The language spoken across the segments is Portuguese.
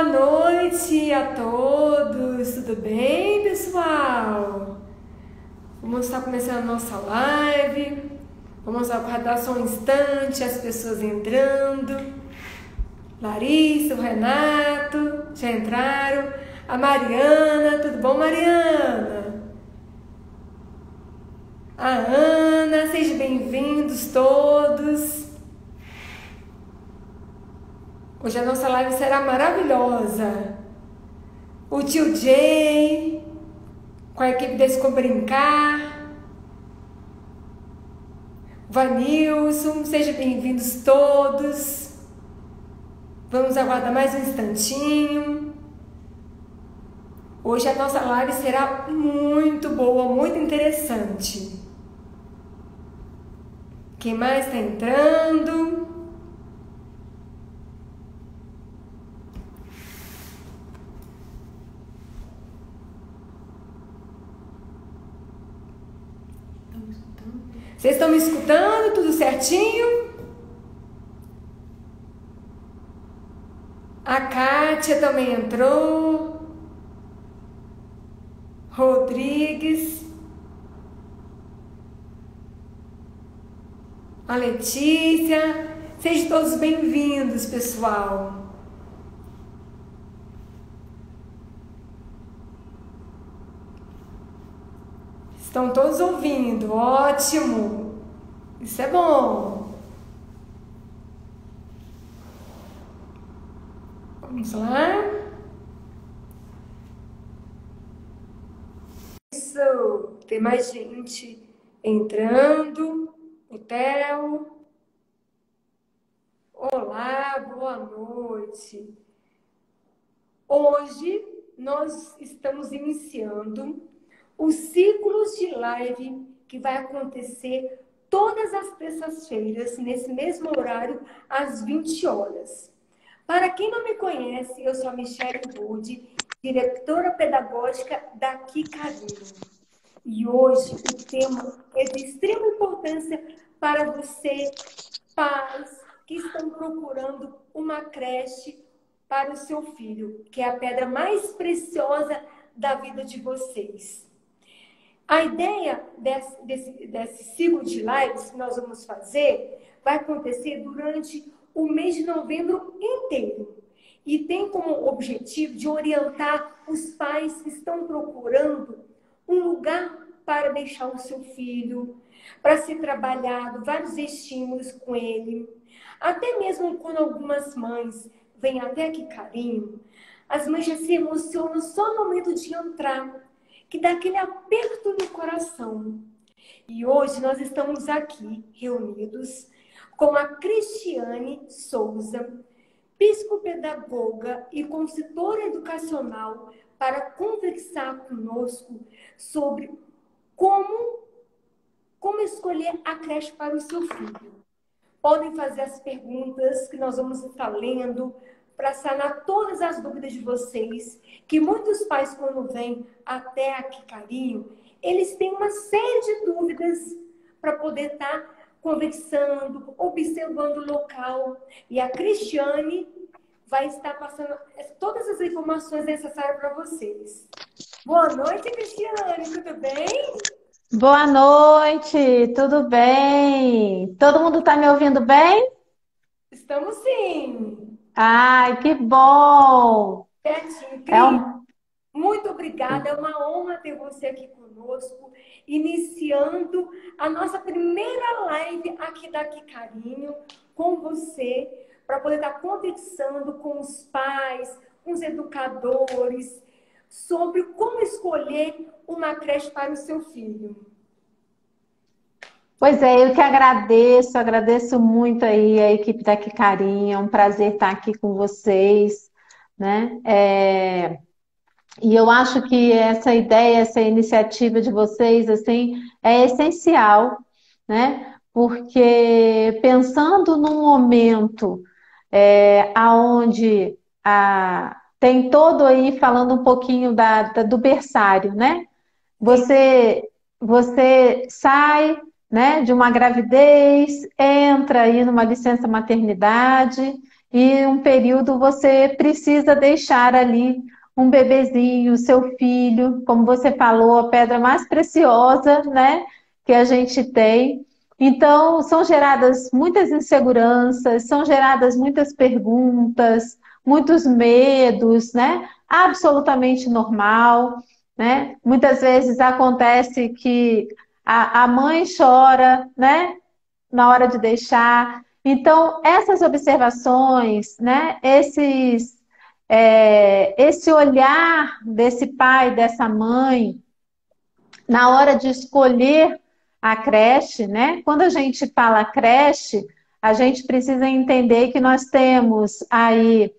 Boa noite a todos, tudo bem, pessoal? Vamos estar começando a nossa live. Vamos aguardar só um instante, as pessoas entrando. Larissa, o Renato, já entraram. A Mariana, tudo bom, Mariana? A Ana, sejam bem-vindos todos. Hoje a nossa live será maravilhosa. O tio Jay, com a equipe Descom Brincar. Vanilson, sejam bem-vindos todos. Vamos aguardar mais um instantinho. Hoje a nossa live será muito boa, muito interessante. Quem mais está entrando? Vocês estão me escutando? Tudo certinho? A Kátia também entrou. Rodrigues. A Letícia. Sejam todos bem-vindos, pessoal. Estão todos ouvindo, ótimo! Isso é bom! Vamos lá? Isso! Tem mais gente entrando. O Theo. Olá, boa noite! Hoje nós estamos iniciando os ciclos de live que vai acontecer todas as terças-feiras, nesse mesmo horário, às 20 horas. Para quem não me conhece, eu sou a Michele Budi, diretora pedagógica da Kikarinho. E hoje o tema é de extrema importância para você, pais que estão procurando uma creche para o seu filho, que é a pedra mais preciosa da vida de vocês. A ideia desse ciclo de lives que nós vamos fazer vai acontecer durante o mês de novembro inteiro. E tem como objetivo de orientar os pais que estão procurando um lugar para deixar o seu filho, para ser trabalhado, vários estímulos com ele. Até mesmo quando algumas mães vêm até aqui carinho, as mães já se emocionam só no momento de entrar, que dá aquele aperto no coração. E hoje nós estamos aqui reunidos com a Cristiane Souza, psicopedagoga e consultora educacional, para conversar conosco sobre como escolher a creche para o seu filho. Podem fazer as perguntas que nós vamos estar lendo para sanar todas as dúvidas de vocês, que muitos pais, quando vêm até aqui carinho, eles têm uma série de dúvidas para poder estar conversando, observando o local. E a Cristiane vai estar passando todas as informações necessárias para vocês. Boa noite, Cristiane, tudo bem? Boa noite, tudo bem? Todo mundo está me ouvindo bem? Estamos sim. Ai, que bom! Certinho, É Cris. um... Muito obrigada, é uma honra ter você aqui conosco, iniciando a nossa primeira live aqui da Que Carinho, com você, para poder estar conversando com os pais, com os educadores, sobre como escolher uma creche para o seu filho. Pois é, eu que agradeço muito aí a equipe da Que Carinho, é um prazer estar aqui com vocês, né? E eu acho que essa ideia, essa iniciativa de vocês, assim, é essencial, né? Porque pensando num momento aonde tem todo aí falando um pouquinho do berçário, né? Você sai, né, de uma gravidez, entra aí numa licença maternidade e um período você precisa deixar ali um bebezinho, seu filho, como você falou, a pedra mais preciosa, né, que a gente tem. Então, são geradas muitas inseguranças, são geradas muitas perguntas, muitos medos, né? Absolutamente normal, né? Muitas vezes acontece que a mãe chora, né? Na hora de deixar. Então, essas observações, né? Esse olhar desse pai, dessa mãe, na hora de escolher a creche, né? Quando a gente fala creche, a gente precisa entender que nós temos aí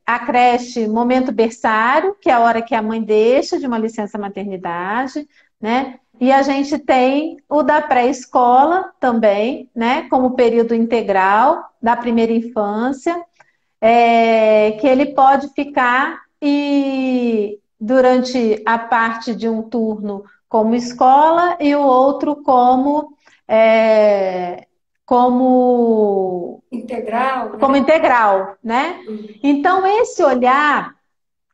a creche momento berçário, que é a hora que a mãe deixa de uma licença maternidade, né? E a gente tem o da pré-escola também, né? Como período integral da primeira infância, que ele pode ficar e durante a parte de um turno como escola e o outro é, como Integral, como né? integral, né? Então esse olhar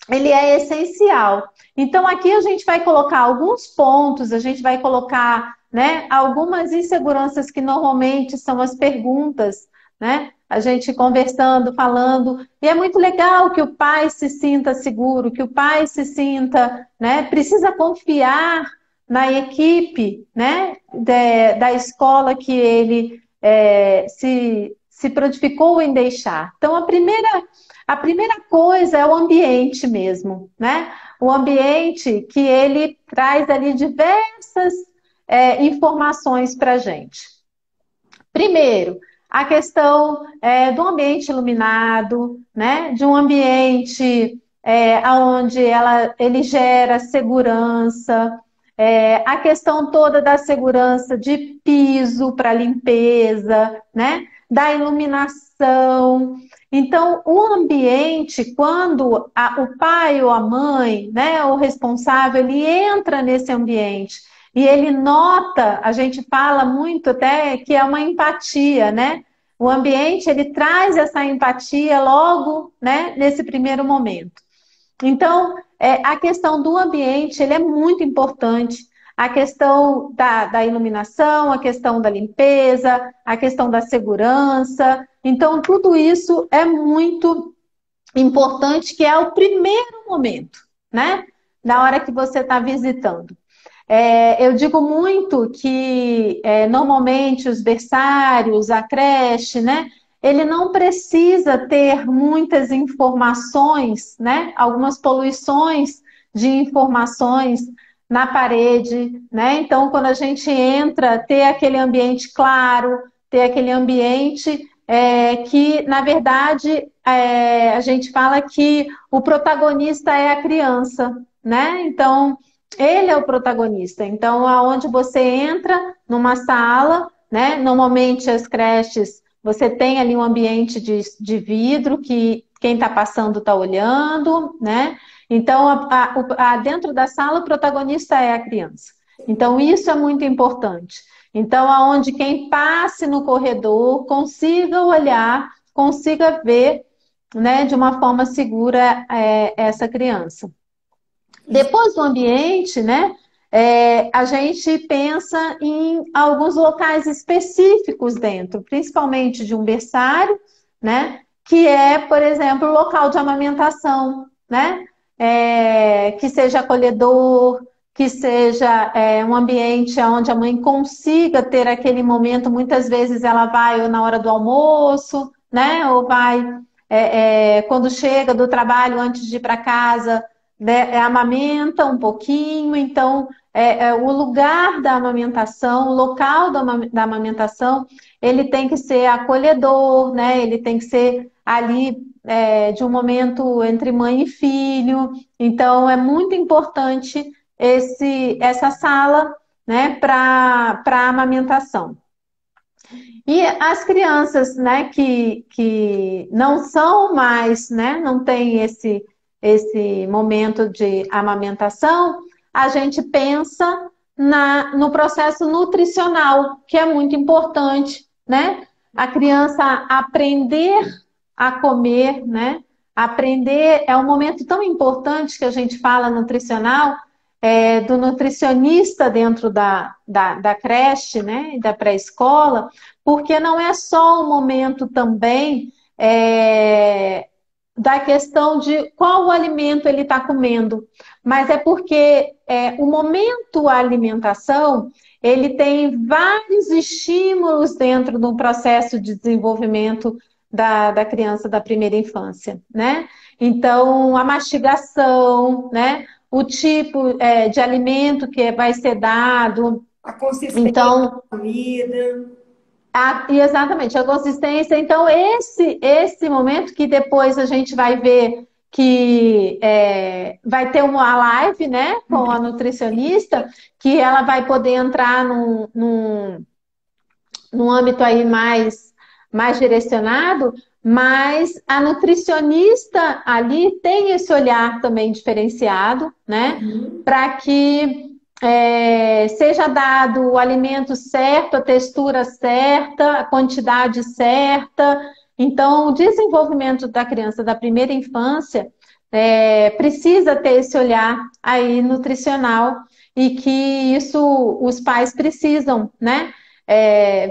ele é essencial. Então aqui a gente vai colocar alguns pontos, a gente vai colocar, né, algumas inseguranças que normalmente são as perguntas, né? A gente conversando, falando, e é muito legal que o pai se sinta seguro, que o pai se sinta, né, precisa confiar na equipe, né, da escola que ele se prontificou em deixar. Então, a primeira coisa é o ambiente mesmo, né? O ambiente que ele traz ali diversas informações para a gente. Primeiro, a questão do ambiente iluminado, né? De um ambiente onde ele gera segurança, a questão toda da segurança de piso para limpeza, né? Da iluminação. Então, o ambiente, quando o pai ou a mãe, né, o responsável, ele entra nesse ambiente e ele nota, a gente fala muito até que é uma empatia, né? O ambiente, ele traz essa empatia logo, né, nesse primeiro momento. Então, a questão do ambiente, ele é muito importante. A questão da iluminação, a questão da limpeza, a questão da segurança. Então, tudo isso é muito importante, que é o primeiro momento, né? Na hora que você está visitando. Eu digo muito que normalmente os berçários, a creche, né? Ele não precisa ter muitas informações, né? Algumas poluições de informações na parede, né? Então, quando a gente entra, ter aquele ambiente claro, ter aquele ambiente que, na verdade, a gente fala que o protagonista é a criança, né? Então, ele é o protagonista. Então, aonde você entra numa sala, né? Normalmente as creches, você tem ali um ambiente de vidro que quem está passando está olhando, né? Então, dentro da sala, o protagonista é a criança. Então, isso é muito importante. Então, aonde quem passe no corredor consiga olhar, consiga ver, né, de uma forma segura essa criança. Depois do ambiente, né, a gente pensa em alguns locais específicos dentro, principalmente de um berçário, né, que é, por exemplo, o local de amamentação, né, que seja acolhedor, que seja um ambiente onde a mãe consiga ter aquele momento. Muitas vezes ela vai ou na hora do almoço, né, ou vai quando chega do trabalho antes de ir para casa, né, amamenta um pouquinho. Então, o lugar da amamentação, o local da amamentação, ele tem que ser acolhedor, né? Ele tem que ser ali de um momento entre mãe e filho. Então, é muito importante essa sala, né, para amamentação. E as crianças, né, que não são mais, né, não tem esse momento de amamentação, a gente pensa no processo nutricional, que é muito importante, né? A criança aprender a comer, né? Aprender é um momento tão importante que a gente fala nutricional, do nutricionista dentro da creche, né? Da pré-escola, porque não é só um momento também da questão de qual alimento ele está comendo, mas é porque o momento alimentação ele tem vários estímulos dentro do processo de desenvolvimento da criança da primeira infância, né? Então, a mastigação, né? O tipo de alimento que vai ser dado. A consistência Então, da comida. e exatamente, a consistência. Então, esse momento que depois a gente vai ver que vai ter uma live, né, com a nutricionista, que ela vai poder entrar num âmbito aí mais direcionado, mas a nutricionista ali tem esse olhar também diferenciado, né, Uhum. para que seja dado o alimento certo, a textura certa, a quantidade certa. Então, o desenvolvimento da criança da primeira infância precisa ter esse olhar aí nutricional e que isso os pais precisam, né?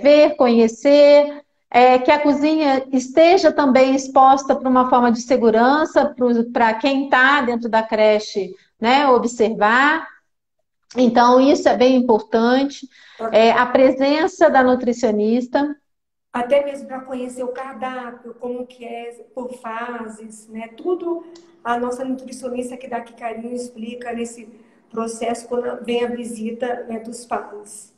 Ver, conhecer, que a cozinha esteja também exposta para uma forma de segurança para quem está dentro da creche, né? Observar. Então, isso é bem importante. A presença da nutricionista. Até mesmo para conhecer o cardápio, como que é por fases, né? Tudo a nossa nutricionista que dá aqui carinho explica nesse processo quando vem a visita, né, dos pais.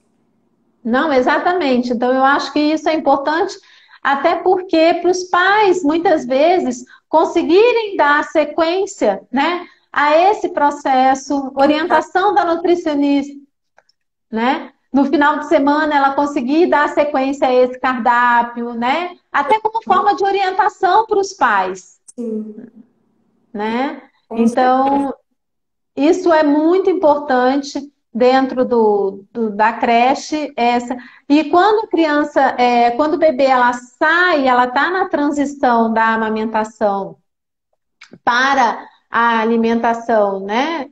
Não, exatamente. Então, eu acho que isso é importante, até porque para os pais, muitas vezes, conseguirem dar sequência, né, a esse processo, orientação da nutricionista, né? No final de semana, ela conseguir dar sequência a esse cardápio, né? Até como forma de orientação para os pais, Sim, né? com certeza. Então, isso é muito importante dentro da creche. E quando a criança, quando o bebê ela sai, ela está na transição da amamentação para a alimentação, né,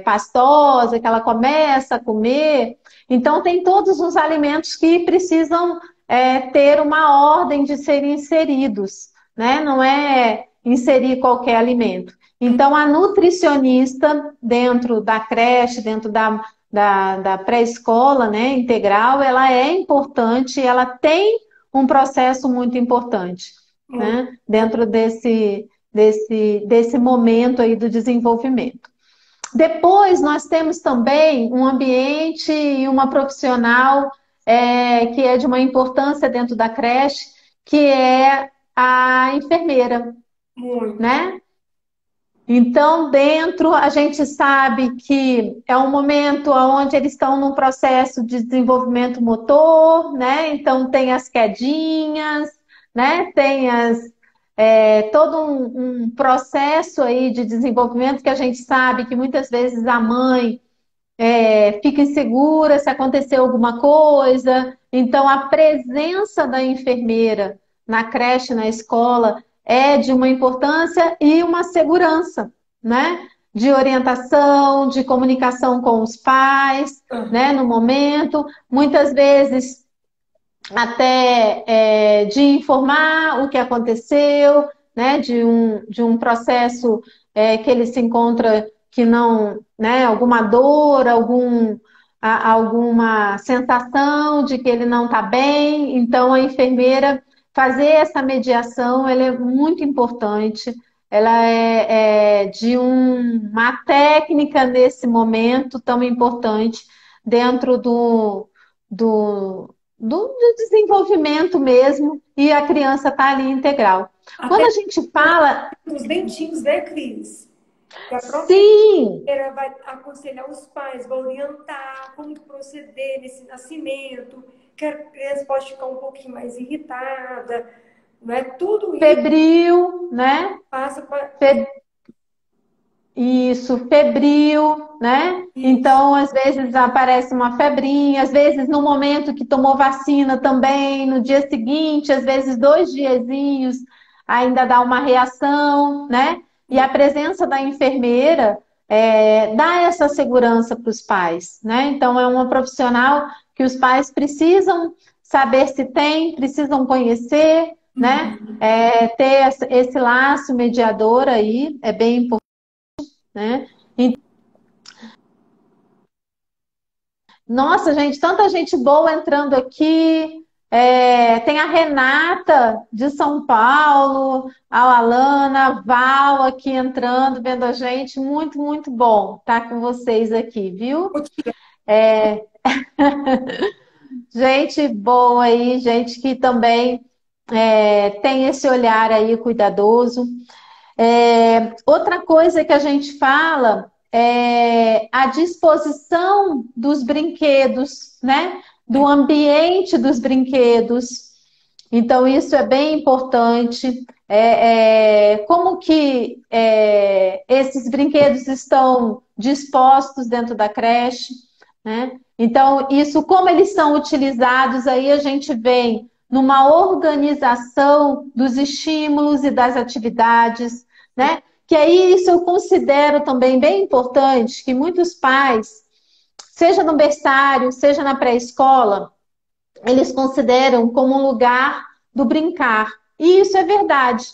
pastosa, que ela começa a comer. Então, tem todos os alimentos que precisam ter uma ordem de serem inseridos, né? Não é inserir qualquer alimento. Então, a nutricionista dentro da creche, dentro da pré-escola, né, integral, ela é importante, ela tem um processo muito importante, Muito. né, dentro desse momento aí do desenvolvimento. Depois, nós temos também um ambiente e uma profissional que é de uma importância dentro da creche, que é a enfermeira, Muito. né? Então, dentro, a gente sabe que é um momento onde eles estão num processo de desenvolvimento motor, né? Então, tem as quedinhas, né? Tem todo um processo aí de desenvolvimento que a gente sabe que muitas vezes a mãe fica insegura se acontecer alguma coisa. Então, a presença da enfermeira na creche, na escola, é de uma importância e uma segurança, né? De orientação, de comunicação com os pais, né? No momento, muitas vezes até de informar o que aconteceu, né? De um processo que ele se encontra que não, né? Alguma dor, alguma sensação de que ele não está bem. Então, a enfermeira fazer essa mediação, ela é muito importante. Ela é de uma técnica nesse momento tão importante dentro do, do desenvolvimento mesmo, e a criança está ali integral. Quando Até a gente fala, os dentinhos, né, Cris? E a própria sim, enfermeira vai aconselhar os pais, vai orientar como proceder nesse nascimento, que a criança pode ficar um pouquinho mais irritada, não é? Tudo isso febril, né? passa com a Fe- Isso, febril, né? Isso. Então, às vezes aparece uma febrinha, às vezes no momento que tomou vacina também, no dia seguinte, às vezes 2 diazinhos, ainda dá uma reação, né? E a presença da enfermeira dá essa segurança para os pais, né? Então, é uma profissional que os pais precisam saber se tem, precisam conhecer, né? Uhum. Ter esse laço mediador aí é bem importante, né? Nossa, gente, tanta gente boa entrando aqui. Tem a Renata de São Paulo, a Alana, a Val aqui entrando, vendo a gente. Muito, muito bom estar com vocês aqui, viu? Gente boa aí, gente que também tem esse olhar aí cuidadoso. Outra coisa que a gente fala é a disposição dos brinquedos, né? Do ambiente dos brinquedos. Então, isso é bem importante. Como que esses brinquedos estão dispostos dentro da creche, né? Então, isso, como eles são utilizados, aí a gente vem numa organização dos estímulos e das atividades, né? Que aí isso eu considero também bem importante, que muitos pais, seja no berçário, seja na pré-escola, eles consideram como um lugar do brincar. E isso é verdade.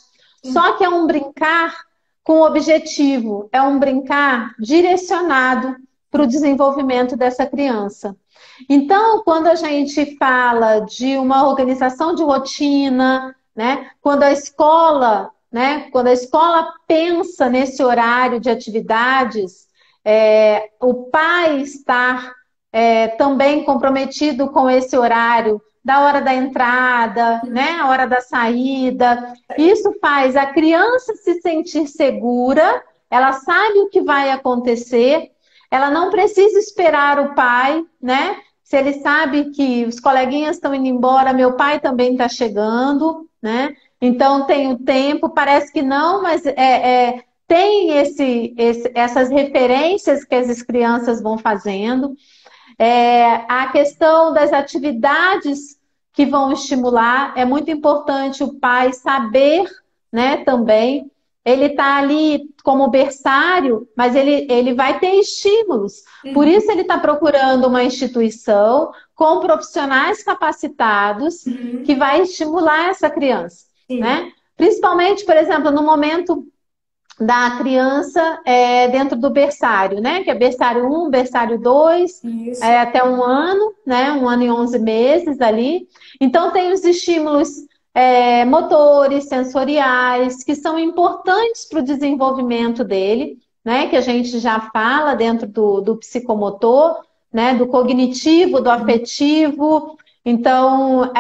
Só que é um brincar com objetivo, é um brincar direcionado para o desenvolvimento dessa criança. Então, quando a gente fala de uma organização de rotina, né, quando a escola pensa nesse horário de atividades, o pai estar também comprometido com esse horário da hora da entrada, né, a hora da saída. Isso faz a criança se sentir segura, ela sabe o que vai acontecer, ela não precisa esperar o pai, né? Se ele sabe que os coleguinhas estão indo embora, meu pai também está chegando, né? Então tem o tempo, parece que não, mas tem essas referências que as crianças vão fazendo. A questão das atividades que vão estimular, é muito importante o pai saber, né, também. Ele está ali como berçário, mas ele vai ter estímulos. Por Uhum. isso ele está procurando uma instituição com profissionais capacitados que Uhum. vai estimular essa criança, Sim. né? Principalmente, por exemplo, no momento da criança dentro do berçário, né? Que é berçário 1, berçário 2, Isso. até 1 ano, né? 1 ano e 11 meses ali. Então, tem os estímulos motores, sensoriais, que são importantes para o desenvolvimento dele, né? Que a gente já fala dentro do psicomotor, né? Do cognitivo, do afetivo. Então,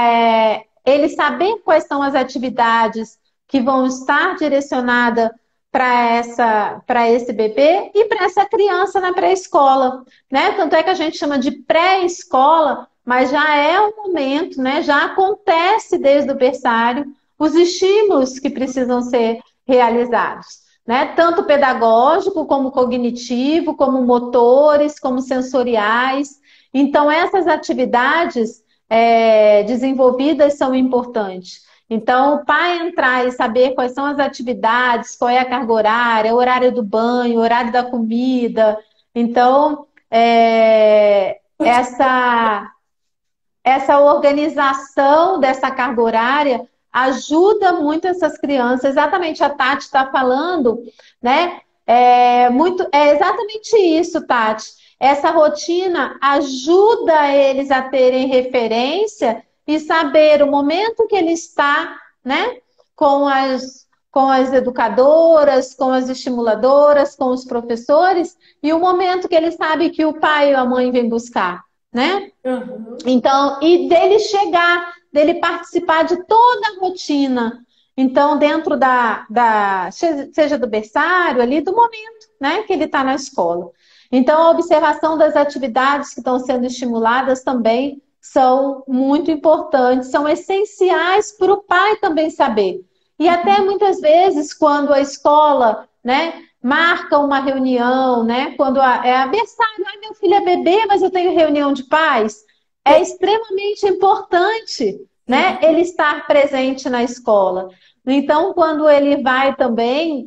ele saber quais são as atividades que vão estar direcionadas para esse bebê e para essa criança na pré-escola, né? Tanto é que a gente chama de pré-escola, mas já é o momento, né? Já acontece desde o berçário os estímulos que precisam ser realizados, né? Tanto pedagógico, como cognitivo, como motores, como sensoriais. Então, essas atividades desenvolvidas são importantes. Então, o pai entrar e saber quais são as atividades, qual é a carga horária, o horário do banho, o horário da comida. Então, essa organização dessa carga horária ajuda muito essas crianças. Exatamente, a Tati está falando, né? É exatamente isso, Tati. Essa rotina ajuda eles a terem referência e saber o momento que ele está, né? Com as educadoras, com as estimuladoras, com os professores, e o momento que ele sabe que o pai ou a mãe vem buscar, né? Uhum. Então, e dele chegar, dele participar de toda a rotina. Então, dentro seja do berçário, ali, do momento, né, que ele está na escola. Então, a observação das atividades que estão sendo estimuladas também são muito importantes, são essenciais para o pai também saber. E até muitas vezes, quando a escola, né, marca uma reunião, né? Quando é aniversário, ai, meu filho é bebê, mas eu tenho reunião de pais. É extremamente importante, né? Ele estar presente na escola. Então, quando ele vai também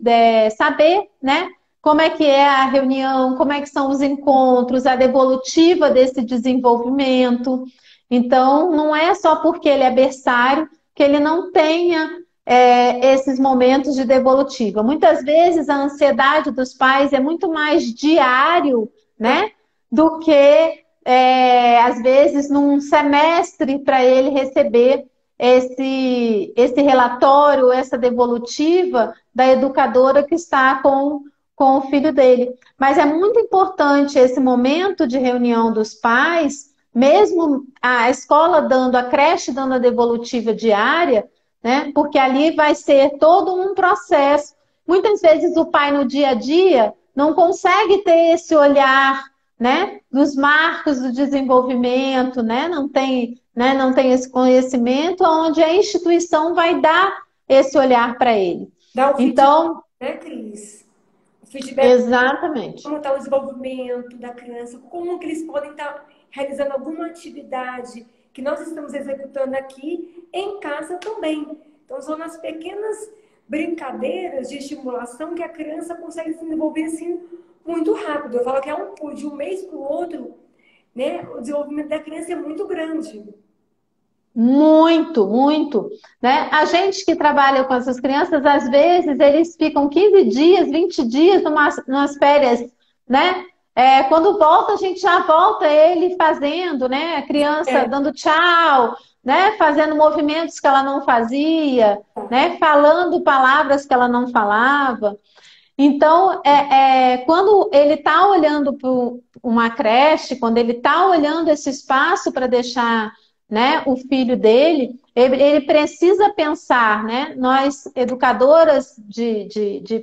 saber, né? Como é que é a reunião, como é que são os encontros, a devolutiva desse desenvolvimento. Então, não é só porque ele é berçário que ele não tenha esses momentos de devolutiva. Muitas vezes a ansiedade dos pais é muito mais diário, né? Do que, às vezes, num semestre para ele receber esse relatório, essa devolutiva da educadora que está com o filho dele. Mas é muito importante esse momento de reunião dos pais, mesmo a escola dando, a creche dando a devolutiva diária, né? Porque ali vai ser todo um processo. Muitas vezes o pai no dia a dia não consegue ter esse olhar, né? Dos marcos do desenvolvimento, né? Não tem esse conhecimento, onde a instituição vai dar esse olhar para ele. Dá o feedback, Então, né, Cris? O feedback, exatamente. como está o desenvolvimento da criança, como que eles podem estar realizando alguma atividade que nós estamos executando aqui em casa também. Então, são nas pequenas brincadeiras de estimulação que a criança consegue se desenvolver assim muito rápido. Eu falo que de um mês para o outro, né, o desenvolvimento da criança é muito grande. Muito, muito, né? A gente que trabalha com essas crianças, às vezes, eles ficam 15 dias, 20 dias numas férias, né? Quando volta, a gente já volta ele fazendo, né? A criança É, dando tchau, né? Fazendo movimentos que ela não fazia, né? Falando palavras que ela não falava. Então, quando ele está olhando para uma creche, quando ele está olhando esse espaço para deixar, né, o filho dele, ele precisa pensar, né? Nós, educadoras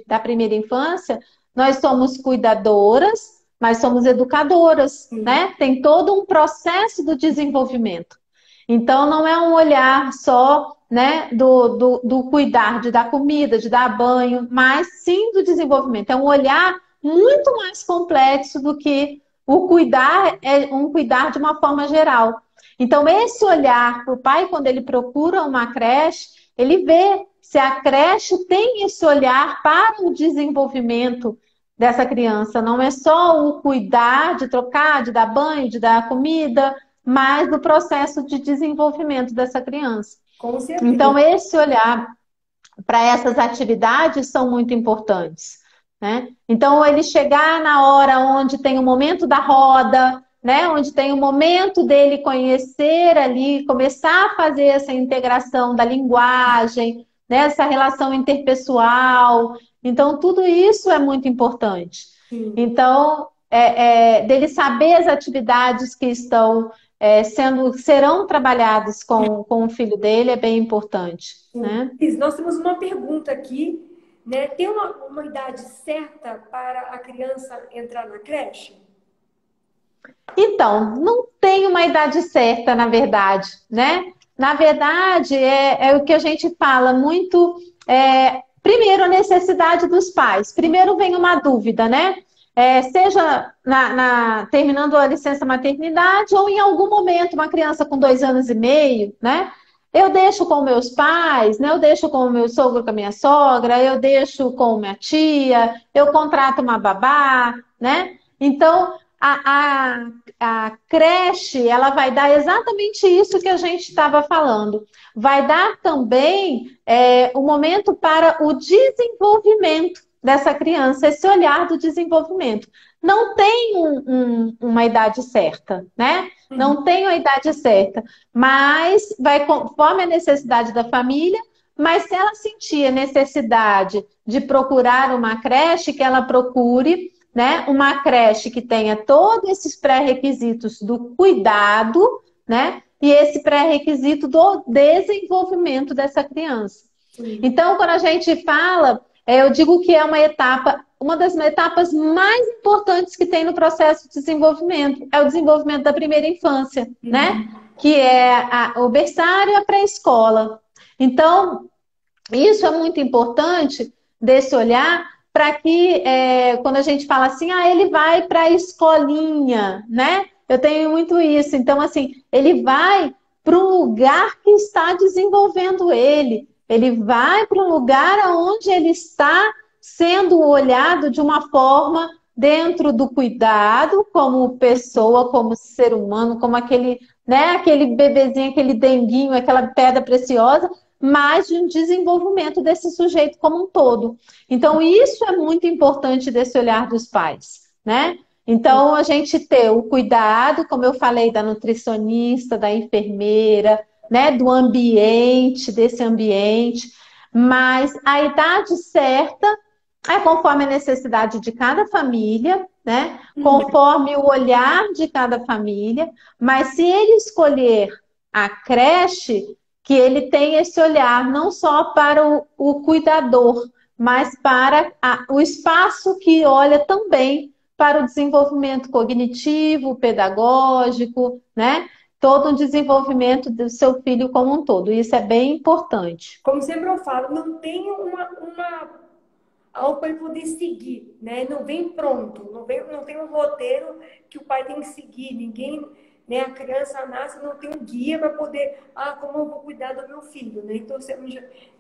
da primeira infância, nós somos cuidadoras, mas somos educadoras, sim. né? Tem todo um processo do desenvolvimento. Então, não é um olhar só, né, do cuidar, de dar comida, de dar banho, mas sim do desenvolvimento. É um olhar muito mais complexo do que o cuidar, é um cuidar de uma forma geral. Então, esse olhar para o pai, quando ele procura uma creche, ele vê se a creche tem esse olhar para o desenvolvimento dessa criança. Não é só o cuidar, de trocar, de dar banho, de dar comida, mas do processo de desenvolvimento dessa criança. Com certeza. Então, esse olhar para essas atividades são muito importantes, né? Então, ele chegar na hora onde tem o momento da roda, né? Onde tem o momento dele conhecer ali, começar a fazer essa integração da linguagem, né? Essa relação interpessoal. Então, tudo isso é muito importante. Sim. Então, dele saber as atividades que estão serão trabalhadas com o filho dele é bem importante, né? Cris, nós temos uma pergunta aqui, né? Tem uma idade certa para a criança entrar na creche? Então, não tem uma idade certa, na verdade, né? Na verdade, é o que a gente fala muito. Primeiro, a necessidade dos pais. Primeiro vem uma dúvida, né? Seja terminando a licença maternidade ou em algum momento uma criança com 2 anos e meio, né? Eu deixo com meus pais, né? Eu deixo com o meu sogro, com a minha sogra, eu deixo com minha tia, eu contrato uma babá, né? Então, a creche, ela vai dar exatamente isso que a gente estava falando. Vai dar também o momento para o desenvolvimento dessa criança, esse olhar do desenvolvimento. Não tem uma idade certa, né? Não tem uma idade certa, mas vai conforme a necessidade da família, mas se ela sentir a necessidade de procurar uma creche, que ela procure, né, uma creche que tenha todos esses pré-requisitos do cuidado, né, e esse pré-requisito do desenvolvimento dessa criança. Sim. Então, quando a gente fala, eu digo que é uma das etapas mais importantes que tem no processo de desenvolvimento, é o desenvolvimento da primeira infância, né, que é o berçário e a pré-escola. Então, isso é muito importante desse olhar, para que, quando a gente fala assim, ele vai para a escolinha, né? Eu tenho muito isso. Então, assim, ele vai para um lugar que está desenvolvendo ele. Ele vai para um lugar onde ele está sendo olhado de uma forma dentro do cuidado, como pessoa, como ser humano, como aquele, né, aquele bebezinho, aquele denguinho, aquela pedra preciosa, mas de um desenvolvimento desse sujeito como um todo. Então, isso é muito importante desse olhar dos pais, né? Então, a gente ter o cuidado, como eu falei, da nutricionista, da enfermeira, né, do ambiente, desse ambiente, mas a idade certa é conforme a necessidade de cada família, né? Conforme o olhar de cada família, mas se ele escolher a creche, que ele tenha esse olhar não só para o cuidador, mas para o espaço que olha também para o desenvolvimento cognitivo, pedagógico, né? Todo o desenvolvimento do seu filho como um todo. Isso é bem importante. Como sempre eu falo, não tem algo para ele poder seguir, né? Não vem pronto, não tem um roteiro que o pai tem que seguir. Ninguém, né? A criança nasce, não tem um guia para poder, como eu vou cuidar do meu filho, né? Então,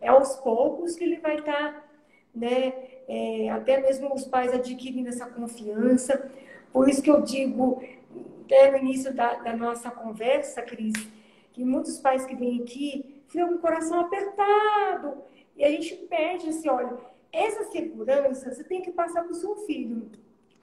é aos poucos que ele vai estar, né? Até mesmo os pais adquirindo essa confiança. Por isso que eu digo, até no início da nossa conversa, Cris, que muitos pais que vêm aqui ficam com o coração apertado e a gente pede assim, olha, essa segurança você tem que passar para o seu filho.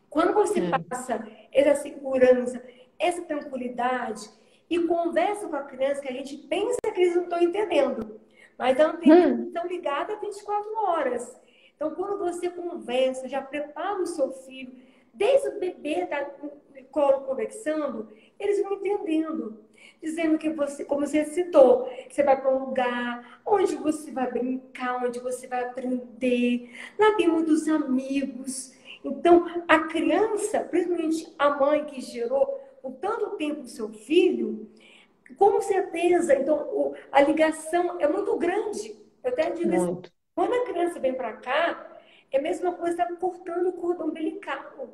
Quando você passa essa segurança, essa tranquilidade e conversa com a criança, que a gente pensa que eles não estão entendendo, mas a antena estão ligadas 24 horas. Então, quando você conversa, já prepara o seu filho, desde o bebê tá no colo conversando, eles vão entendendo. Dizendo que você, como você citou, que você vai para um lugar onde você vai brincar, onde você vai aprender. Lá tem muitos amigos. Então, a criança, principalmente a mãe que gerou por tanto tempo o seu filho, com certeza, então, a ligação é muito grande. Eu até digo assim, quando a criança vem para cá, é a mesma coisa que está cortando o cordão umbilical.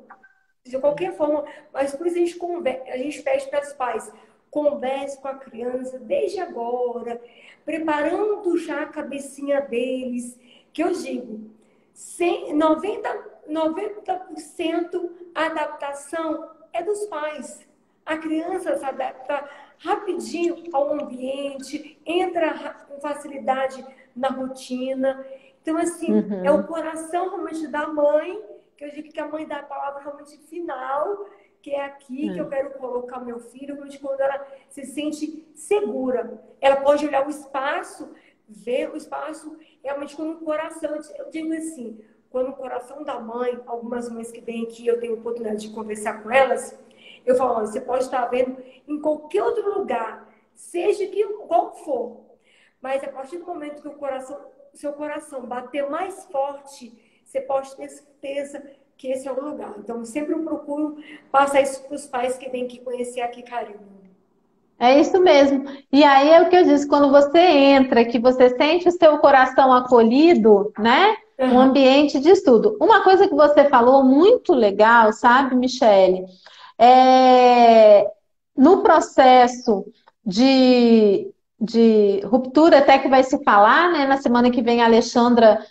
De qualquer forma, mas por isso a gente pede para os pais, converse com a criança desde agora, preparando já a cabecinha deles, que eu digo, 90% a adaptação é dos pais. A criança se adapta rapidinho ao ambiente, entra com facilidade na rotina. Então, assim, é o coração realmente da mãe, que eu digo que a mãe dá a palavra realmente final, que é aqui que eu quero colocar meu filho, realmente quando ela se sente segura. Ela pode olhar o espaço, ver o espaço realmente com o coração. Eu digo assim, quando o coração da mãe, algumas mães que vêm aqui, eu tenho a oportunidade de conversar com elas, eu falo, olha, você pode estar vendo em qualquer outro lugar, seja qual for, mas a partir do momento que o seu coração bater mais forte, você pode ter certeza que esse é o lugar. Então, sempre eu procuro passar isso para os pais que vêm aqui conhecer aqui Carinho. É isso mesmo. E aí é o que eu disse, quando você entra, que você sente o seu coração acolhido, né? Um ambiente de estudo. Uma coisa que você falou muito legal, sabe, Michele? No processo de ruptura, até que vai se falar, né? Na semana que vem a Alexandra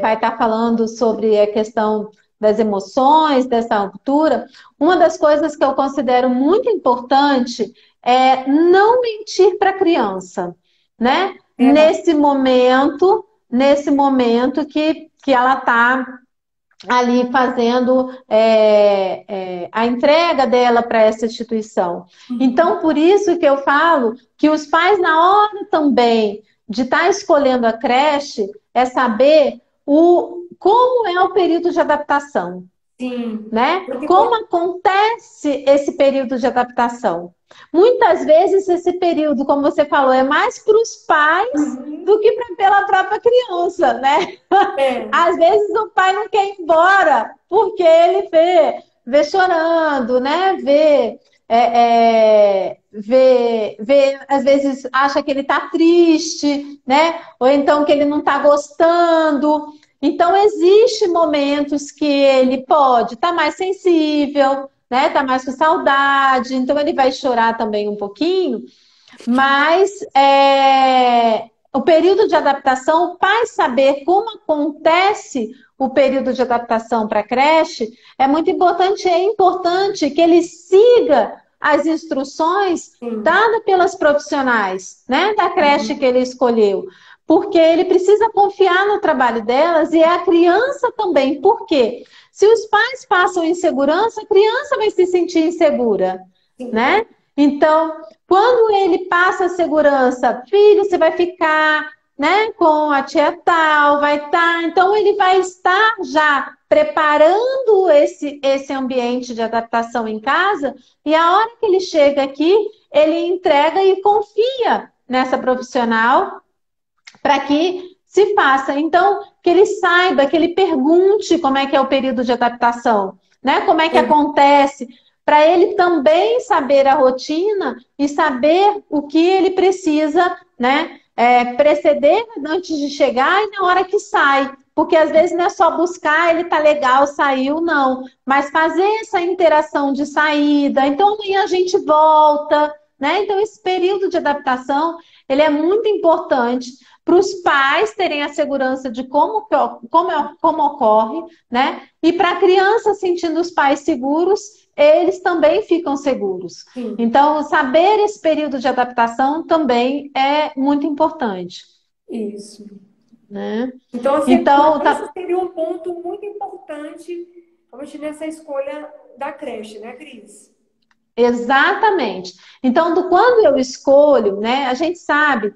vai estar falando sobre a questão das emoções, dessa ruptura. Uma das coisas que eu considero muito importante é não mentir para a criança, né? Nesse momento que ela está ali fazendo a entrega dela para essa instituição. Então, por isso que eu falo que os pais, na hora também de estar escolhendo a creche, é saber como é o período de adaptação. Sim. Né? Como acontece esse período de adaptação? Muitas vezes esse período, como você falou, é mais para os pais do que pela própria criança, né? Às vezes o pai não quer ir embora porque ele vê chorando, né? Às vezes acha que ele está triste, né? Ou então que ele não está gostando. Então, existem momentos que ele pode estar mais sensível, né? Tá mais com saudade, então ele vai chorar também um pouquinho, mas o período de adaptação, o pai saber como acontece o período de adaptação para a creche, é muito importante. É importante que ele siga as instruções dadas pelas profissionais, né, da creche que ele escolheu. Porque ele precisa confiar no trabalho delas e a criança também. Por quê? Se os pais passam insegurança, a criança vai se sentir insegura, né? Então, quando ele passa a segurança, filho, você vai ficar, né, com a tia tal, vai estar. Então, ele vai estar já preparando esse ambiente de adaptação em casa, e a hora que ele chega aqui, ele entrega e confia nessa profissional para que se faça. Então, que ele saiba, que ele pergunte como é que é o período de adaptação, né? Como é que acontece, para ele também saber a rotina e saber o que ele precisa, né? Preceder antes de chegar e na hora que sai. Porque às vezes não é só buscar, ele tá legal, saiu, não. Mas fazer essa interação de saída, então amanhã a gente volta, né? Então esse período de adaptação, ele é muito importante para os pais terem a segurança de como ocorre, né? E para a criança sentindo os pais seguros, eles também ficam seguros. Sim. Então, saber esse período de adaptação também é muito importante. Isso. Né? Então, a segurança seria um ponto muito importante nessa escolha da creche, né, Cris? Exatamente. Então, quando eu escolho, né, a gente sabe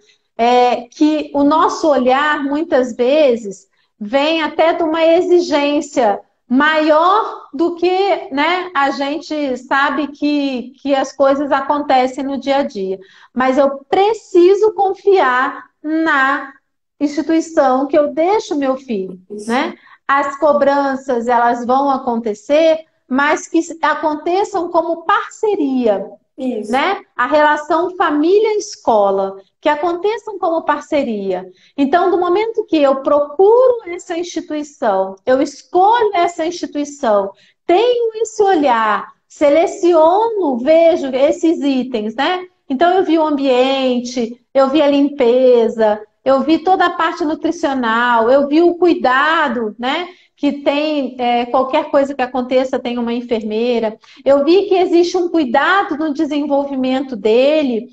que o nosso olhar, muitas vezes, vem até de uma exigência maior do que, né, a gente sabe que as coisas acontecem no dia a dia. Mas eu preciso confiar na instituição que eu deixo meu filho, né? As cobranças, elas vão acontecer, mas que aconteçam como parceria. Isso. Né? A relação família-escola, que aconteçam como parceria. Então, do momento que eu procuro essa instituição, eu escolho essa instituição, tenho esse olhar, seleciono, vejo esses itens, né? Então, eu vi o ambiente, eu vi a limpeza, eu vi toda a parte nutricional, eu vi o cuidado, né? Que tem qualquer coisa que aconteça, tem uma enfermeira. Eu vi que existe um cuidado no desenvolvimento dele.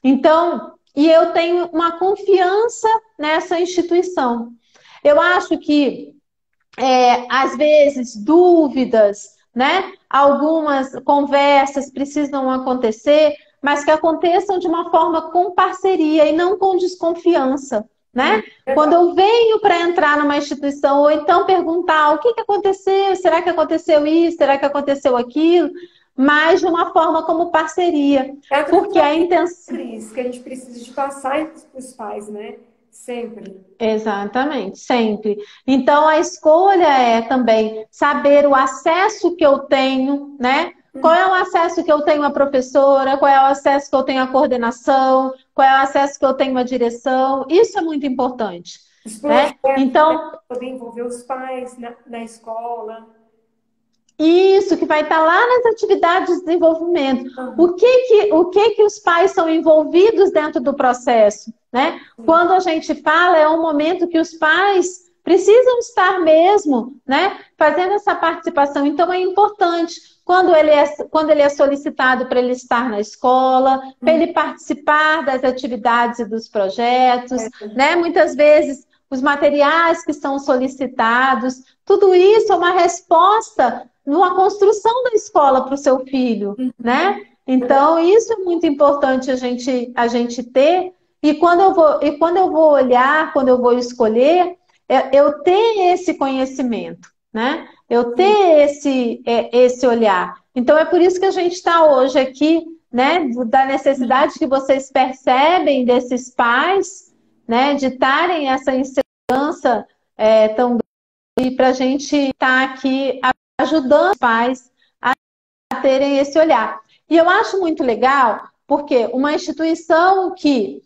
Então, e eu tenho uma confiança nessa instituição. Eu acho que, às vezes, dúvidas, né? Algumas conversas precisam acontecer, mas que aconteçam de uma forma com parceria e não com desconfiança. Né? Quando eu venho para entrar numa instituição, ou então perguntar o que aconteceu, será que aconteceu isso, será que aconteceu aquilo, mas de uma forma como parceria. Porque a intenção... que a gente precisa de passar para os pais, né? Sempre. Exatamente, sempre. Então a escolha é também saber o acesso que eu tenho, né? Qual é o acesso que eu tenho à professora, qual é o acesso que eu tenho à coordenação, qual é o acesso que eu tenho à direção. Isso é muito importante. Né? Então, poder envolver os pais na escola. Isso, que vai estar lá nas atividades de desenvolvimento. O que os pais são envolvidos dentro do processo, né? Quando a gente fala, é um momento que os pais precisam estar mesmo, né? Fazendo essa participação. Então, é importante, quando ele é solicitado para ele estar na escola, para ele participar das atividades e dos projetos, né? Muitas vezes, os materiais que são solicitados, tudo isso é uma resposta numa construção da escola para o seu filho, né? Então, isso é muito importante a gente ter. E quando eu vou olhar, quando eu vou escolher, eu ter esse conhecimento, né? Eu ter esse olhar. Então, é por isso que a gente está hoje aqui, né? Da necessidade que vocês percebem desses pais, né? De estarem essa insegurança tão grande, e para a gente estar aqui ajudando os pais a terem esse olhar. E eu acho muito legal, porque uma instituição que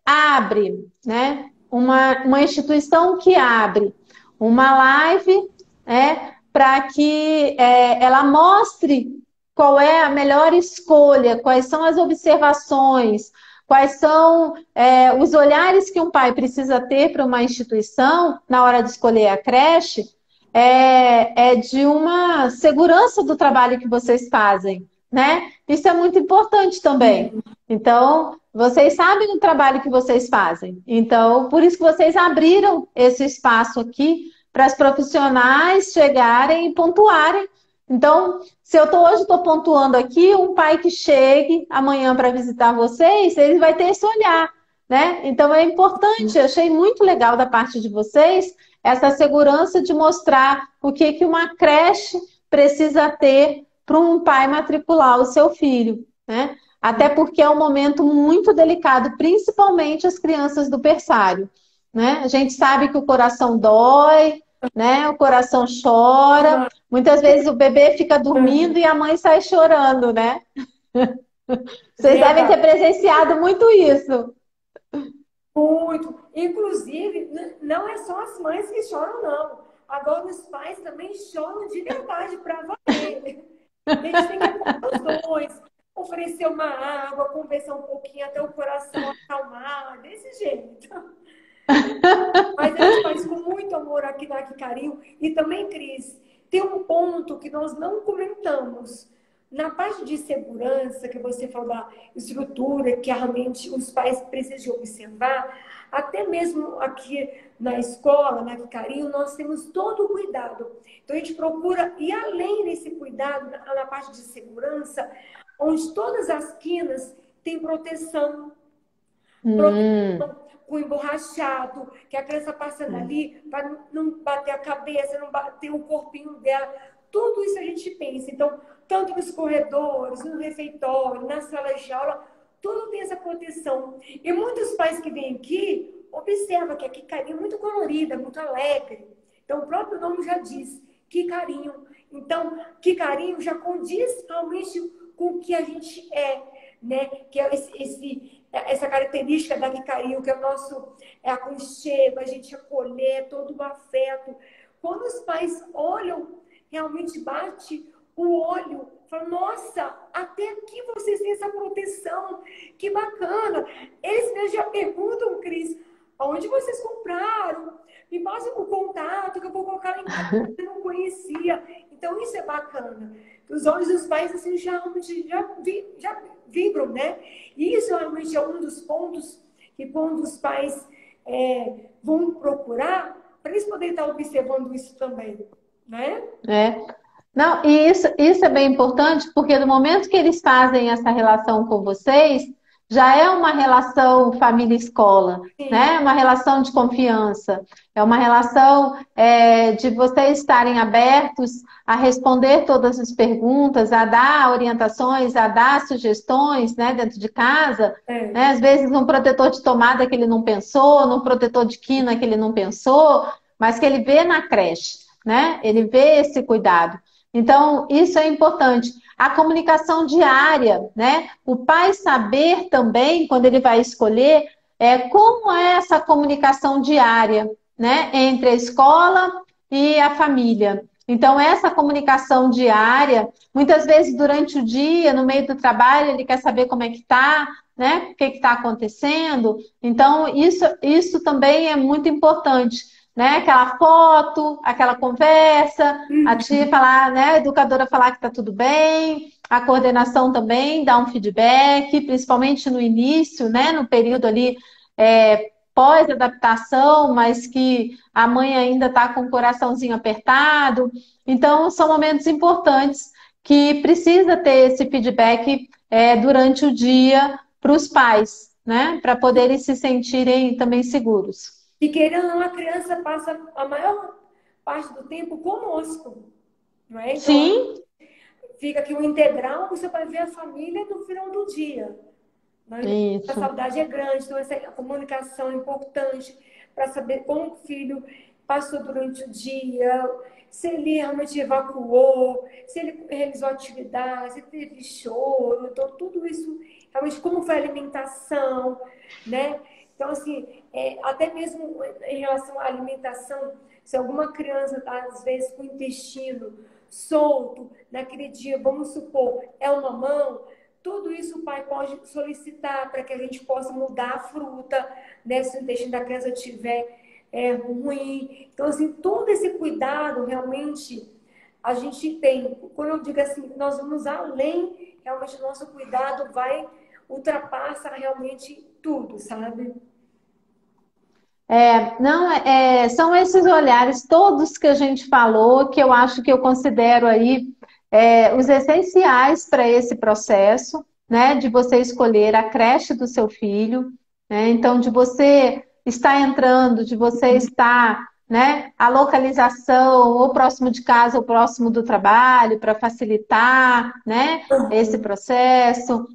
abre, né? Uma instituição que abre uma live, para que ela mostre qual é a melhor escolha, quais são as observações, quais são os olhares que um pai precisa ter para uma instituição na hora de escolher a creche, de uma segurança do trabalho que vocês fazem, né? Isso é muito importante também. Então, vocês sabem o trabalho que vocês fazem. Então, por isso que vocês abriram esse espaço aqui para as profissionais chegarem e pontuarem. Então, se eu hoje estou pontuando aqui, um pai que chegue amanhã para visitar vocês, ele vai ter esse olhar, né? Então, é importante, eu achei muito legal da parte de vocês essa segurança de mostrar o que uma creche precisa ter para um pai matricular o seu filho, né? Até porque é um momento muito delicado, principalmente as crianças do berçário, né? A gente sabe que o coração dói, né? O coração chora. Muitas vezes o bebê fica dormindo e a mãe sai chorando, né? Vocês devem ter presenciado muito isso. Muito. Inclusive, não é só as mães que choram, não. Agora os pais também choram de verdade para valer. A gente tem que acompanhar os dois, oferecer uma água, conversar um pouquinho até o coração acalmar, desse jeito. Mas a gente faz com muito amor aqui na Que Carinho. E também, Cris, tem um ponto que nós não comentamos. Na parte de segurança, que você falou da estrutura, que realmente os pais precisam observar, até mesmo aqui na escola, na Que Carinho, nós temos todo o cuidado. Então, a gente procura ir além desse cuidado na parte de segurança, onde todas as quinas têm proteção. Com emborrachado, que a criança passando ali, para não bater a cabeça, não bater o corpinho dela. Tudo isso a gente pensa. Então, tanto nos corredores, no refeitório, na sala de aula, tudo tem essa proteção. E muitos pais que vêm aqui observam que aqui carinho é muito colorida, muito alegre. Então, o próprio nome já diz, que carinho. Então, que carinho já condiz realmente com o que a gente é, né? Que é essa característica da Que Carinho, que é o nosso aconchego, a gente acolher, todo o afeto. Quando os pais olham, realmente bate o olho, fala, nossa, até aqui vocês têm essa proteção, que bacana. Eles mesmo já perguntam, Cris, onde vocês compraram? Me passa o contato, que eu vou colocar lá em casa, eu não conhecia. Então, isso é bacana. Os olhos dos pais, assim, já vibram, né? E isso realmente é um dos pontos que quando os pais vão procurar, para eles poderem estar observando isso também, né? Não, e isso é bem importante, porque no momento que eles fazem essa relação com vocês, já é uma relação família-escola, né? Uma relação de confiança, é uma relação de vocês estarem abertos a responder todas as perguntas, a dar orientações, a dar sugestões, né, dentro de casa, né? Às vezes num protetor de tomada que ele não pensou, num protetor de quina que ele não pensou, mas que ele vê na creche, né? Ele vê esse cuidado. Então, isso é importante. A comunicação diária, né? O pai saber também, quando ele vai escolher, como é essa comunicação diária, né? Entre a escola e a família. Então, essa comunicação diária, muitas vezes durante o dia, no meio do trabalho, ele quer saber como é que tá, né? O que está acontecendo. Então, isso também é muito importante, né? Aquela foto, aquela conversa, a tia falar, né? A educadora falar que está tudo bem, a coordenação também dá um feedback, principalmente no início, né? No período ali pós-adaptação, mas que a mãe ainda está com o coraçãozinho apertado. Então, são momentos importantes que precisa ter esse feedback durante o dia para os pais, né? Para poderem se sentirem também seguros. E querendo ou não, a criança passa a maior parte do tempo conosco, não é? Então, sim. Fica aqui o integral, você vai ver a família no final do dia. Né? A saudade é grande, então essa comunicação é importante para saber como o filho passou durante o dia, se ele realmente evacuou, se ele realizou atividade, se teve choro, então tudo isso, realmente como foi a alimentação, né? Então, assim, até mesmo em relação à alimentação, se alguma criança está, às vezes, com o intestino solto, naquele dia, vamos supor, é uma mão, tudo isso o pai pode solicitar para que a gente possa mudar a fruta, né, se o intestino da criança estiver ruim. Então, assim, todo esse cuidado, realmente, a gente tem. Quando eu digo assim, nós vamos além, realmente, o nosso cuidado ultrapassa realmente tudo, sabe? Não, são esses olhares todos que a gente falou, que eu acho que eu considero aí os essenciais para esse processo, né, de você escolher a creche do seu filho, né, então de você estar entrando, de você estar, né, a localização, ou próximo de casa, ou próximo do trabalho, para facilitar, né, esse processo.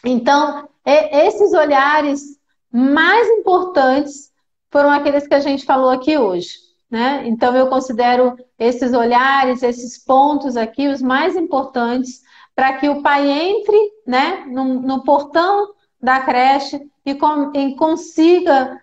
Então, esses olhares mais importantes foram aqueles que a gente falou aqui hoje, né? Então, eu considero esses olhares, esses pontos aqui, os mais importantes para que o pai entre, né, no portão da creche e consiga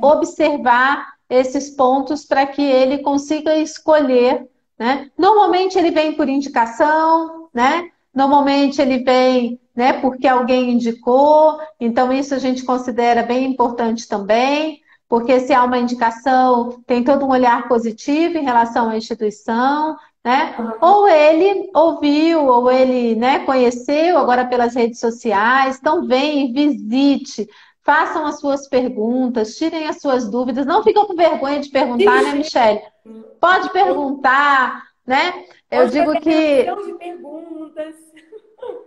observar esses pontos para que ele consiga escolher, né? Normalmente ele vem por indicação, né? Normalmente ele vem, né, porque alguém indicou, então isso a gente considera bem importante também, porque se há uma indicação, tem todo um olhar positivo em relação à instituição, né? Ou ele ouviu, ou ele, né, conheceu agora pelas redes sociais, então vem, visite, façam as suas perguntas, tirem as suas dúvidas, não ficam com vergonha de perguntar, né, Michele? Pode perguntar, né? Eu Pode digo fazer um que milhão de perguntas.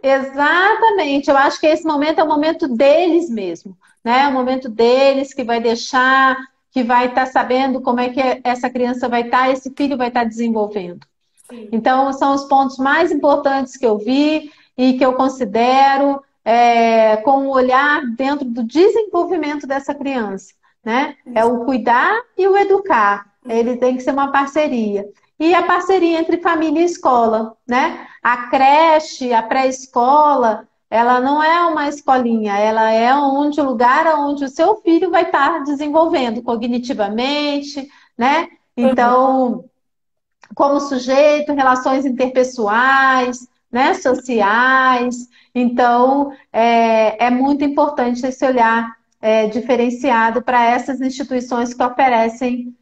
exatamente, eu acho que esse momento é o momento deles mesmo, né? É o momento deles que vai deixar, que vai estar sabendo como é que essa criança vai estar, esse filho vai estar desenvolvendo. Sim. Então, são os pontos mais importantes que eu vi e que eu considero com o olhar dentro do desenvolvimento dessa criança, né? É o cuidar e o educar. Ele tem que ser uma parceria. E a parceria entre família e escola, né? A creche, a pré-escola, ela não é uma escolinha, ela é onde o lugar onde o seu filho vai estar desenvolvendo cognitivamente, né? Então, como sujeito, relações interpessoais, né, sociais. Então, é muito importante esse olhar diferenciado para essas instituições que oferecem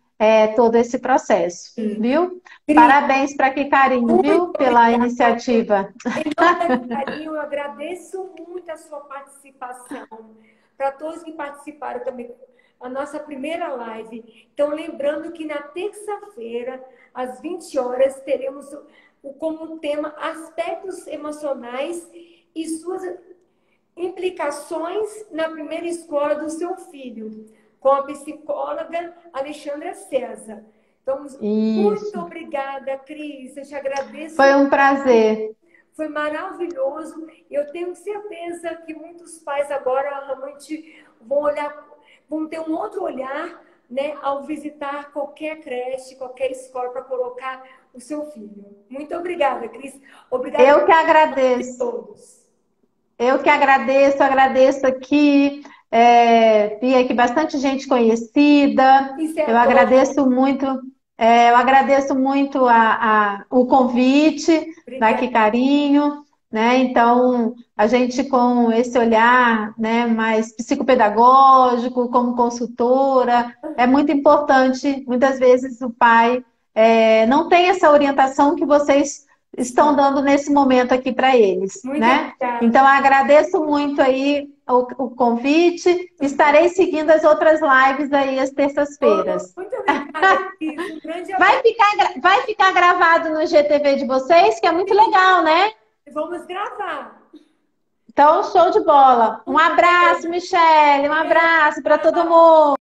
todo esse processo, viu? Cris, Parabéns para que carinho, muito viu, pela obrigada. iniciativa. Em nome da Carinho, eu agradeço muito a sua participação. Para todos que participaram também, a nossa primeira live. Então, lembrando que na terça-feira, às 20 horas, teremos como tema aspectos emocionais e suas implicações na primeira escola do seu filho, com a psicóloga Alexandra César. Então, muito Isso. obrigada, Cris. Eu te agradeço. Foi um prazer. Foi maravilhoso. Eu tenho certeza que muitos pais agora realmente vão ter um outro olhar, né, ao visitar qualquer creche, qualquer escola para colocar o seu filho. Muito obrigada, Cris. Obrigada Eu que a agradeço. todos. Eu que agradeço aqui, vi aqui bastante gente conhecida. Isso é Eu bom. agradeço muito, o convite, Obrigada. daqui carinho, né? Então, a gente com esse olhar, né, mais psicopedagógico, como consultora, é muito importante. Muitas vezes o pai não tem essa orientação que vocês estão dando nesse momento aqui para eles, Muito né? obrigada. Então, agradeço muito aí o convite. Estarei seguindo as outras lives aí às terças-feiras. Muito obrigada, Cris. Um grande Vai abraço. ficar, vai ficar gravado no GTV de vocês, que é muito legal, né? Vamos gravar. Então, show de bola. Um Um abraço, beijo. Michele. Um Beijo. abraço para todo Tchau. mundo.